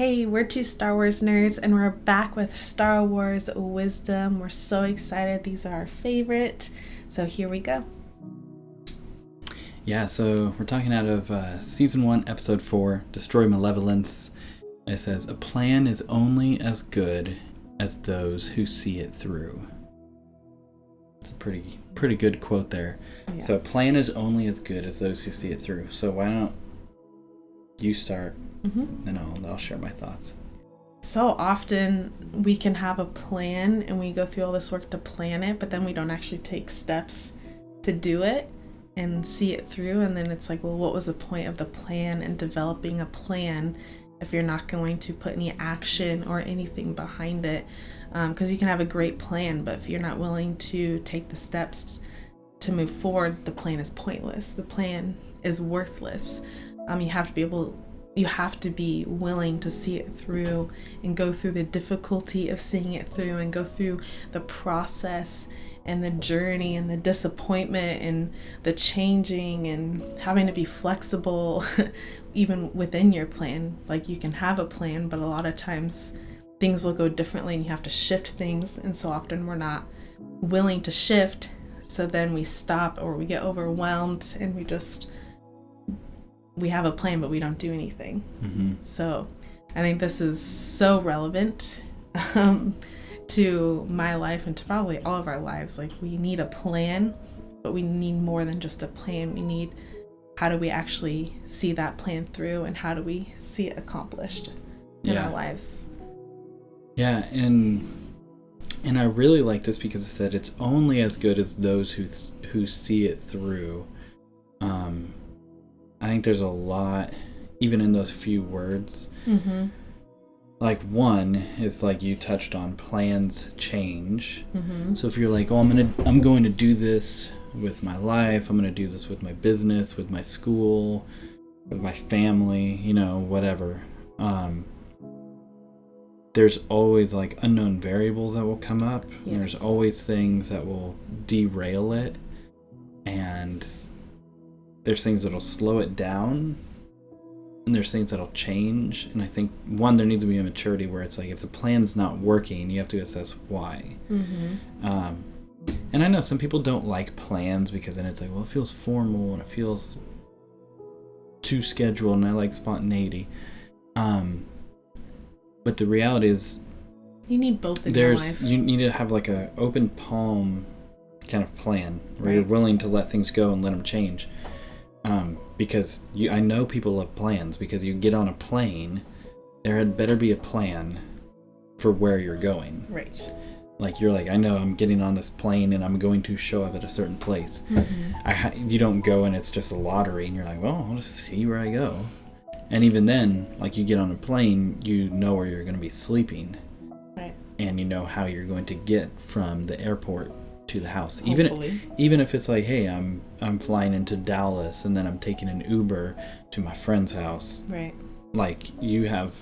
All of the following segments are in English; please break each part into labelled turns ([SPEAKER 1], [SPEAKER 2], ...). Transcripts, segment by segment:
[SPEAKER 1] Hey, we're two Star Wars nerds, and we're back with Star Wars Wisdom. We're so excited. These are our favorite. So here we go.
[SPEAKER 2] Yeah, so we're talking out of Season 1, Episode 4, Destroy Malevolence. It says, a plan is only as good as those who see it through. It's a pretty good quote there. Yeah. So a plan is only as good as those who see it through. So why don't you start, and I'll share my thoughts.
[SPEAKER 1] So often we can have a plan and we go through all this work to plan it, but then we don't actually take steps to do it and see it through. And then it's like, well, what was the point of the plan and developing a plan if you're not going to put any action or anything behind it? Because you can have a great plan, but if you're not willing to take the steps to move forward, the plan is pointless. The plan is worthless. You have to be willing to see it through and go through the difficulty of seeing it through and go through the process and the journey and the disappointment and the changing and having to be flexible even within your plan. Like, you can have a plan, but a lot of times things will go differently and you have to shift things, and so often we're not willing to shift, so then we stop or we get overwhelmed and we have a plan but we don't do anything. So I think this is so relevant to my life and to probably all of our lives. Like, we need a plan, but we need more than just a plan. We need, how do we actually see that plan through, and how do we see it accomplished in our lives?
[SPEAKER 2] Yeah, and I really like this because it said it's only as good as those who see it through. I think there's a lot, even in those few words. Like, one is, like you touched on, plans change. So if you're like, oh, I'm going to do this with my life, I'm going to do this with my business, with my school, with my family, whatever. There's always, like, unknown variables that will come up. Yes. And there's always things that will derail it. And there's things that'll slow it down. And there's things that'll change. And I think, one, there needs to be a maturity where it's like, if the plan's not working, you have to assess why. And I know some people don't like plans because then it's like, well, it feels formal and it feels too scheduled, and I like spontaneity. But the reality is,
[SPEAKER 1] you need both in your life.
[SPEAKER 2] You need to have like a open palm kind of plan where you're willing to let things go and let them change. Because I know people love plans, because you get on a plane, there had better be a plan for where you're going.
[SPEAKER 1] Right.
[SPEAKER 2] Like, you're like, I know I'm getting on this plane and I'm going to show up at a certain place. You don't go and it's just a lottery and you're like, well, I'll just see where I go. And even then, like, you get on a plane, you know where you're going to be sleeping.
[SPEAKER 1] Right.
[SPEAKER 2] And you know how you're going to get from the airport to the house.
[SPEAKER 1] Hopefully.
[SPEAKER 2] Even if it's like, hey, I'm flying into Dallas and then I'm taking an Uber to my friend's house.
[SPEAKER 1] Right.
[SPEAKER 2] Like, you have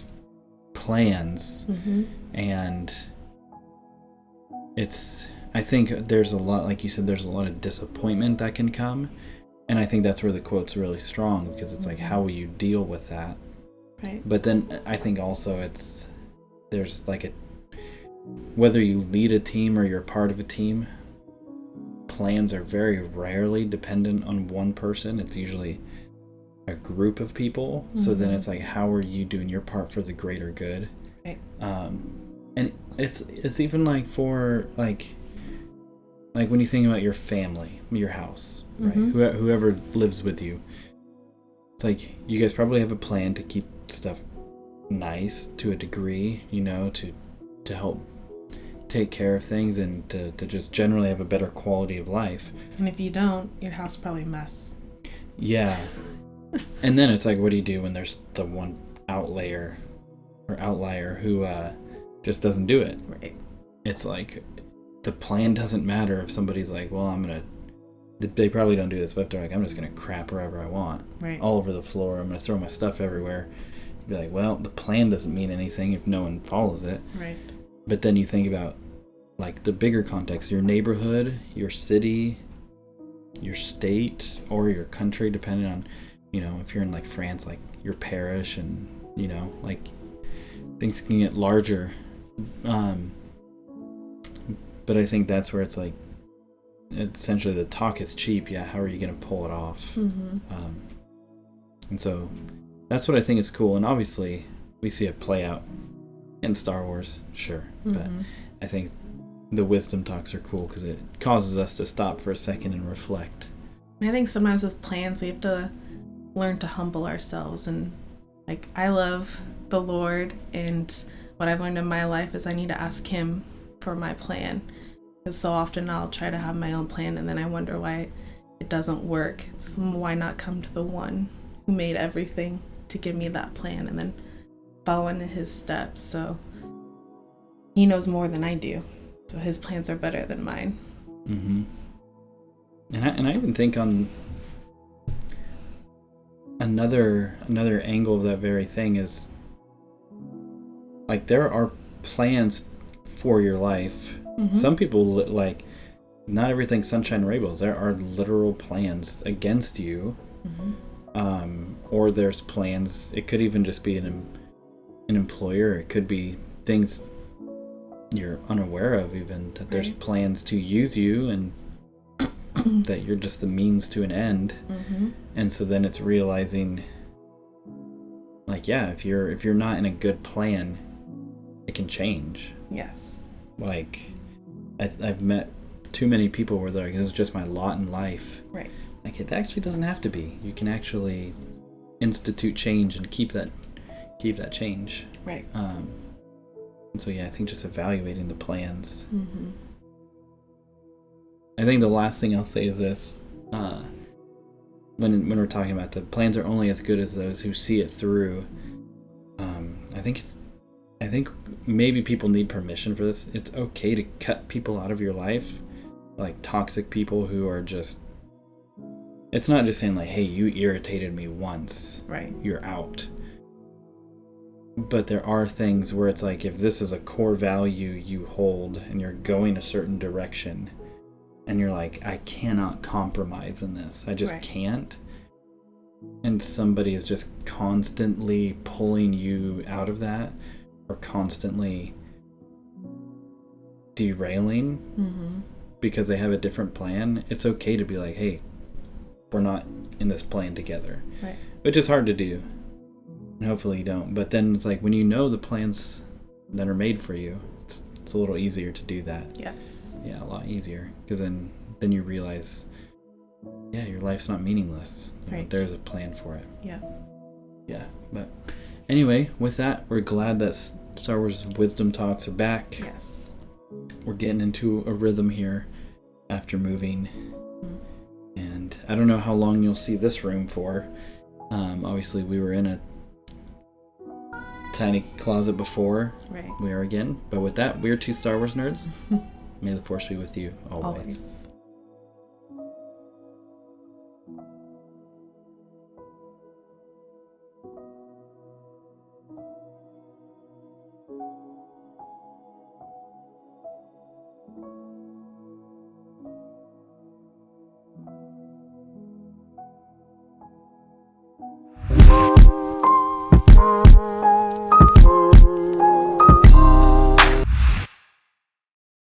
[SPEAKER 2] plans. And I think there's a lot, like you said, there's a lot of disappointment that can come. And I think that's where the quote's really strong, because it's like, how will you deal with that?
[SPEAKER 1] Right.
[SPEAKER 2] But then I think also there's like whether you lead a team or you're part of a team, plans are very rarely dependent on one person. It's usually a group of people. So then it's like, how are you doing your part for the greater good?
[SPEAKER 1] Right.
[SPEAKER 2] And it's even like for like when you think about your family, your house, right? Whoever lives with you, it's like, you guys probably have a plan to keep stuff nice to a degree, to help take care of things and to just generally have a better quality of life.
[SPEAKER 1] And if you don't, your house probably a mess.
[SPEAKER 2] Yeah. And then it's like, what do you do when there's the one outlier who just doesn't do it?
[SPEAKER 1] Right.
[SPEAKER 2] It's like, the plan doesn't matter if somebody's like, well, they probably don't do this, but if they're like, I'm just going to crap wherever I want. Right. All over the floor. I'm going to throw my stuff everywhere. You'd be like, well, the plan doesn't mean anything if no one follows it.
[SPEAKER 1] Right.
[SPEAKER 2] But then you think about, like, the bigger context, your neighborhood, your city, your state, or your country, depending on, if you're in, like, France, like, your parish, and, like, things can get larger. But I think that's where it's like, essentially the talk is cheap. Yeah, how are you going to pull it off? And so that's what I think is cool. And obviously we see it play out in Star Wars, sure. But I think the wisdom talks are cool because it causes us to stop for a second and reflect.
[SPEAKER 1] I think sometimes with plans, we have to learn to humble ourselves. And like, I love the Lord, and what I've learned in my life is I need to ask him for my plan. Because so often I'll try to have my own plan, and then I wonder why it doesn't work. Why not come to the one who made everything to give me that plan, and then follow in his steps. So he knows more than I do. So his plans are better than mine.
[SPEAKER 2] And I even think on another angle of that very thing is, like, there are plans for your life. Some people, like, not everything's sunshine and rainbows. There are literal plans against you. Or there's plans, it could even just be an employer. It could be things you're unaware of, even that there's plans to use you, and that you're just the means to an end. And so then it's realizing, like, yeah, if you're not in a good plan, it can change.
[SPEAKER 1] Yes.
[SPEAKER 2] Like, I've met too many people where they're like, this is just my lot in life.
[SPEAKER 1] Right.
[SPEAKER 2] Like, it actually doesn't have to be. You can actually institute change and keep that change.
[SPEAKER 1] Right.
[SPEAKER 2] And so, yeah, I think just evaluating the plans. I think the last thing I'll say is this. When we're talking about the plans are only as good as those who see it through, I think maybe people need permission for this. It's okay to cut people out of your life, like toxic people who are just... It's not just saying, like, hey, you irritated me once.
[SPEAKER 1] Right.
[SPEAKER 2] You're out. But there are things where it's like, if this is a core value you hold and you're going a certain direction and you're like, I cannot compromise in this. I just can't. And somebody is just constantly pulling you out of that, or constantly derailing because they have a different plan. It's okay to be like, hey, we're not in this plan together.
[SPEAKER 1] Right.
[SPEAKER 2] Which is hard to do. And hopefully you don't. But then it's like, when you know the plans that are made for you, it's a little easier to do that.
[SPEAKER 1] Yes.
[SPEAKER 2] Yeah, a lot easier. Because then you realize, yeah, your life's not meaningless.
[SPEAKER 1] Right.
[SPEAKER 2] There's a plan for it.
[SPEAKER 1] Yeah.
[SPEAKER 2] Yeah. But anyway, with that, we're glad that Star Wars Wisdom Talks are back.
[SPEAKER 1] Yes.
[SPEAKER 2] We're getting into a rhythm here after moving. And I don't know how long you'll see this room for. Obviously, we were in a tiny closet before.
[SPEAKER 1] Right.
[SPEAKER 2] We are again. But with that, we're two Star Wars nerds. May the Force be with you always.